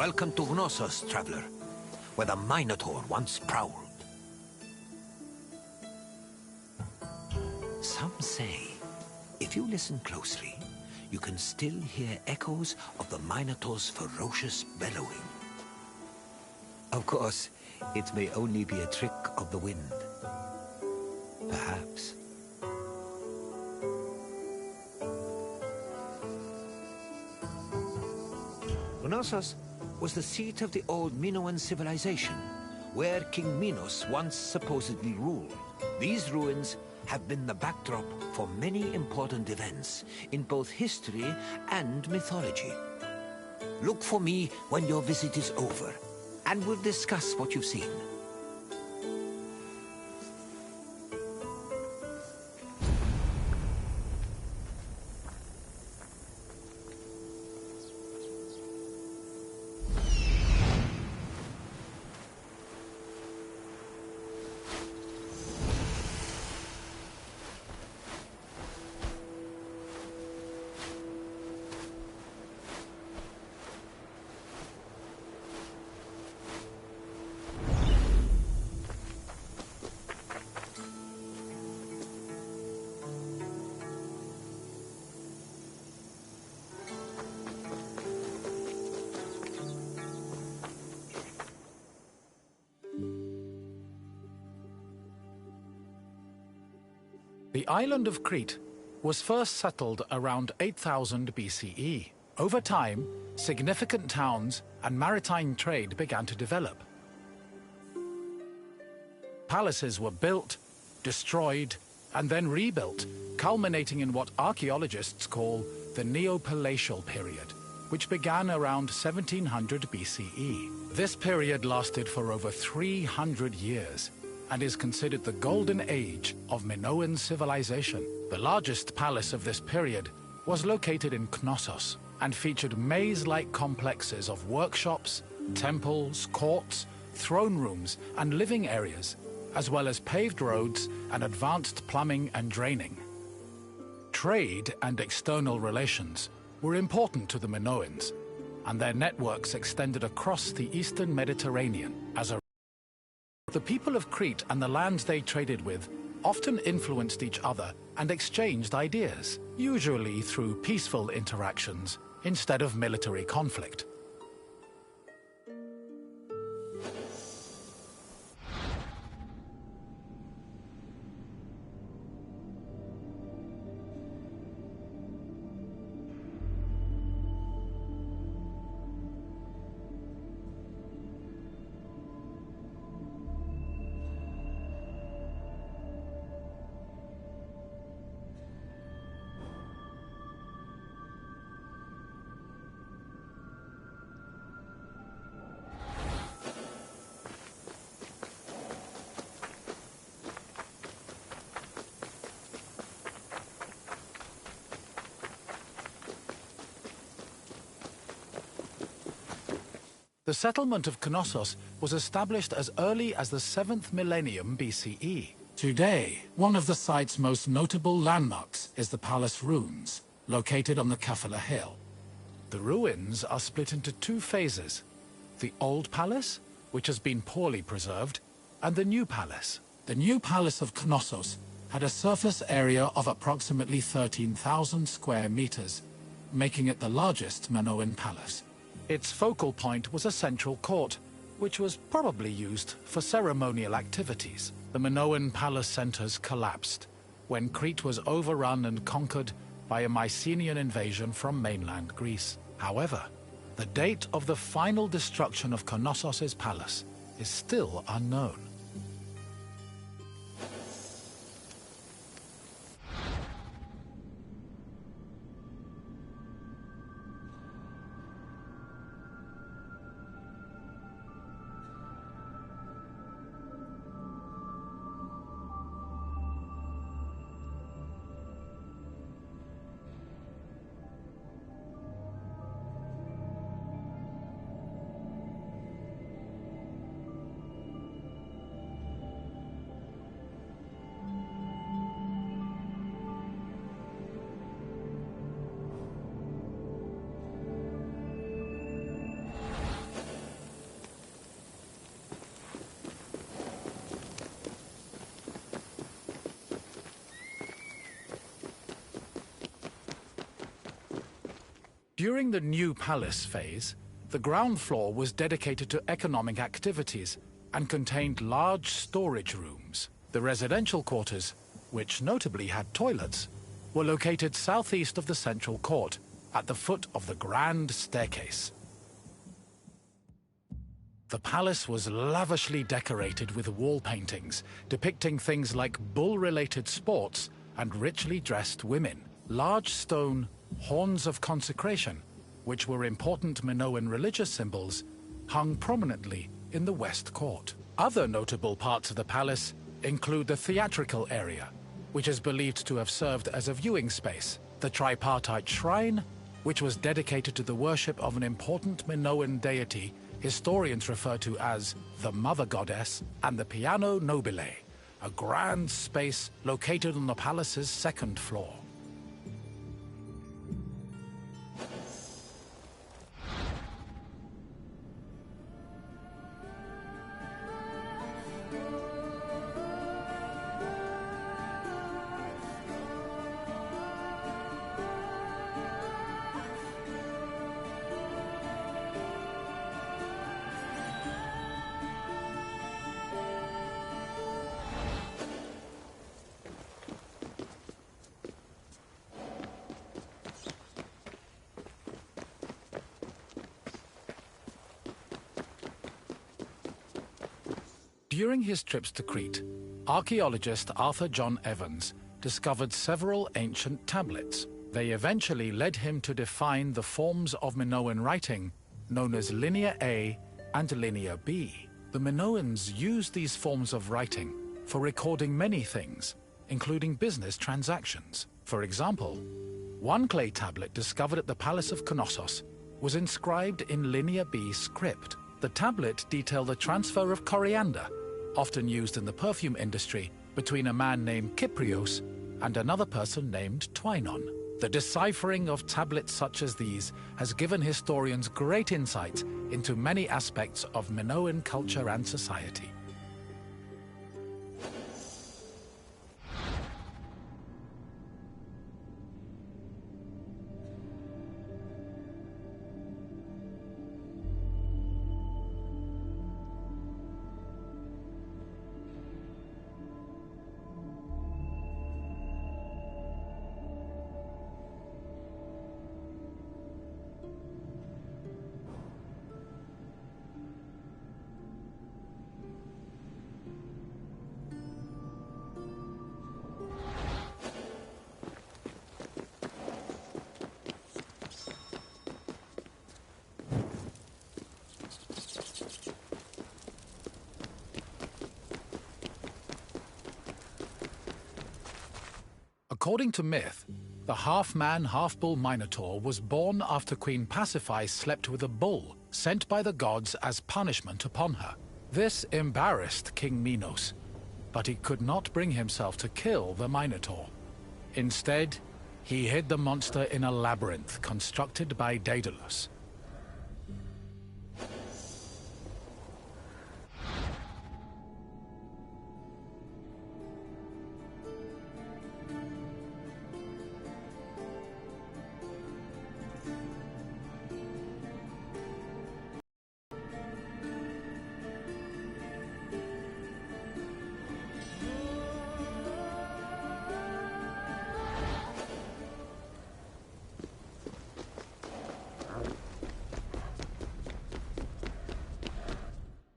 Welcome to Knossos, traveler, where the Minotaur once prowled. Some say, if you listen closely, you can still hear echoes of the Minotaur's ferocious bellowing. Of course, it may only be a trick of the wind. Perhaps. Knossos was the seat of the old Minoan civilization, where King Minos once supposedly ruled. These ruins have been the backdrop for many important events in both history and mythology. Look for me when your visit is over, and we'll discuss what you've seen. The island of Crete was first settled around 8000 BCE. Over time, significant towns and maritime trade began to develop. Palaces were built, destroyed, and then rebuilt, culminating in what archaeologists call the Neopalatial period, which began around 1700 BCE. This period lasted for over 300 years and is considered the golden age of Minoan civilization. The largest palace of this period was located in Knossos and featured maze-like complexes of workshops, temples, courts, throne rooms, and living areas, as well as paved roads and advanced plumbing and draining. Trade and external relations were important to the Minoans, and their networks extended across the eastern Mediterranean. The people of Crete and the lands they traded with often influenced each other and exchanged ideas, usually through peaceful interactions instead of military conflict. The settlement of Knossos was established as early as the 7th millennium BCE. Today, one of the site's most notable landmarks is the palace ruins, located on the Kafala Hill. The ruins are split into two phases: the old palace, which has been poorly preserved, and the new palace. The new palace of Knossos had a surface area of approximately 13,000 square meters, making it the largest Minoan palace. Its focal point was a central court, which was probably used for ceremonial activities. The Minoan palace centers collapsed when Crete was overrun and conquered by a Mycenaean invasion from mainland Greece. However, the date of the final destruction of Knossos' palace is still unknown. During the New Palace phase, the ground floor was dedicated to economic activities and contained large storage rooms. The residential quarters, which notably had toilets, were located southeast of the central court, at the foot of the grand staircase. The palace was lavishly decorated with wall paintings depicting things like bull-related sports and richly dressed women. Large stone horns of consecration, which were important Minoan religious symbols, hung prominently in the west court. Other notable parts of the palace include the theatrical area, which is believed to have served as a viewing space, the tripartite shrine, which was dedicated to the worship of an important Minoan deity historians refer to as the Mother Goddess, and the Piano Nobile, a grand space located on the palace's second floor. During his trips to Crete, archaeologist Arthur John Evans discovered several ancient tablets. They eventually led him to define the forms of Minoan writing known as Linear A and Linear B. The Minoans used these forms of writing for recording many things, including business transactions. For example, one clay tablet discovered at the Palace of Knossos was inscribed in Linear B script. The tablet detailed the transfer of coriander, often used in the perfume industry, between a man named Kyprios and another person named Twinon. The deciphering of tablets such as these has given historians great insight into many aspects of Minoan culture and society. According to myth, the half-man, half-bull Minotaur was born after Queen Pasiphae slept with a bull sent by the gods as punishment upon her. This embarrassed King Minos, but he could not bring himself to kill the Minotaur. Instead, he hid the monster in a labyrinth constructed by Daedalus.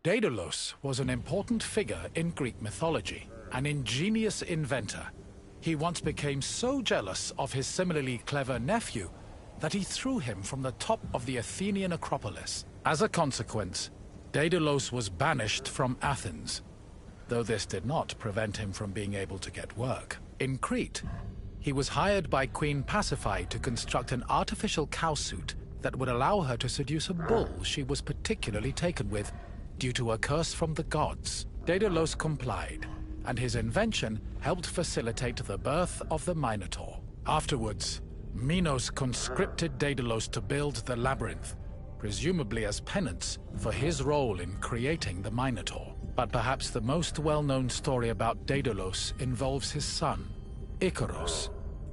Daedalus was an important figure in Greek mythology, an ingenious inventor. He once became so jealous of his similarly clever nephew that he threw him from the top of the Athenian Acropolis. As a consequence, Daedalus was banished from Athens, though this did not prevent him from being able to get work. In Crete, he was hired by Queen Pasiphae to construct an artificial cowsuit that would allow her to seduce a bull she was particularly taken with due to a curse from the gods. Daedalus complied, and his invention helped facilitate the birth of the Minotaur. Afterwards, Minos conscripted Daedalus to build the labyrinth, presumably as penance for his role in creating the Minotaur. But perhaps the most well-known story about Daedalus involves his son, Icaros,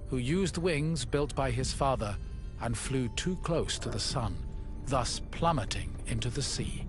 who used wings built by his father and flew too close to the sun, thus plummeting into the sea.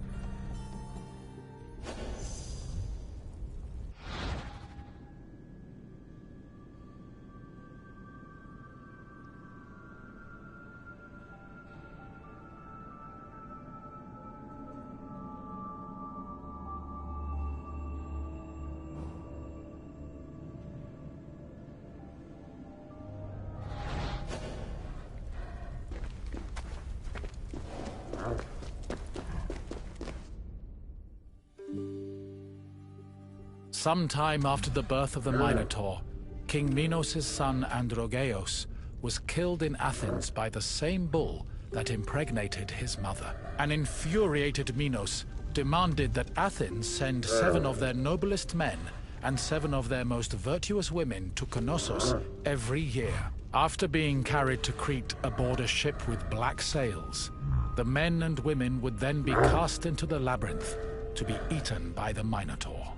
Sometime after the birth of the Minotaur, King Minos' son Androgeos was killed in Athens by the same bull that impregnated his mother. An infuriated Minos demanded that Athens send 7 of their noblest men and 7 of their most virtuous women to Knossos every year. After being carried to Crete aboard a ship with black sails, the men and women would then be cast into the labyrinth to be eaten by the Minotaur.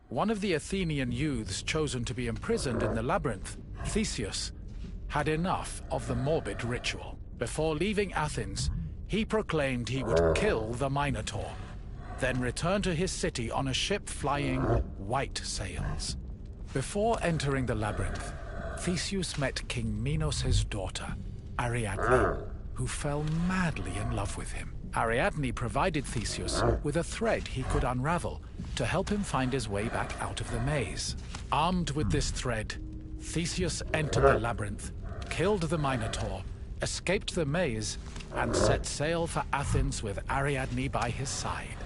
One of the Athenian youths chosen to be imprisoned in the labyrinth, Theseus, had enough of the morbid ritual. Before leaving Athens, he proclaimed he would kill the Minotaur, then return to his city on a ship flying white sails. Before entering the labyrinth, Theseus met King Minos' daughter, Ariadne, who fell madly in love with him. Ariadne provided Theseus with a thread he could unravel to help him find his way back out of the maze. Armed with this thread, Theseus entered the labyrinth, killed the Minotaur, escaped the maze, and set sail for Athens with Ariadne by his side.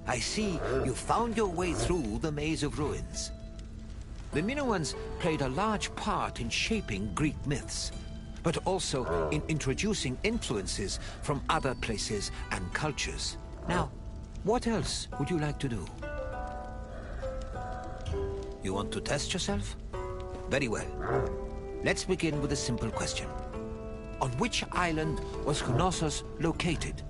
I see you found your way through the maze of ruins. The Minoans played a large part in shaping Greek myths, but also in introducing influences from other places and cultures. Now, what else would you like to do? You want to test yourself? Very well. Let's begin with a simple question. On which island was Knossos located?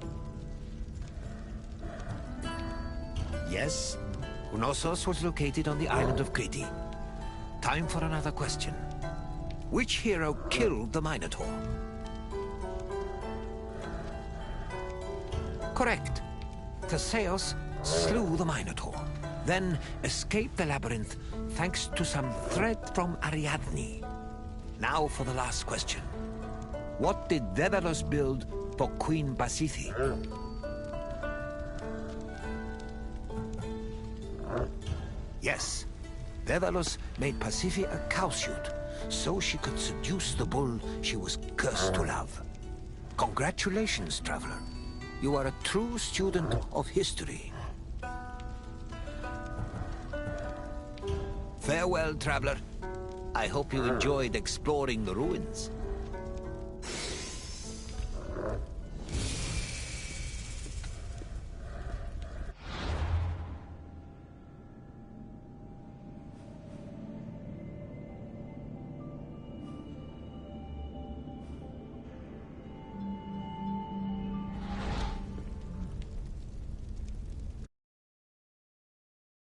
Yes, Knossos was located on the island of Crete. Time for another question. Which hero killed the Minotaur? Correct. Theseus slew the Minotaur, then escaped the labyrinth thanks to some thread from Ariadne. Now for the last question. What did Daedalus build for Queen Pasiphae? Yes, Daedalus made Pasiphae a cowsuit, so she could seduce the bull she was cursed to love. Congratulations, traveler. You are a true student of history. Farewell, traveler. I hope you enjoyed exploring the ruins.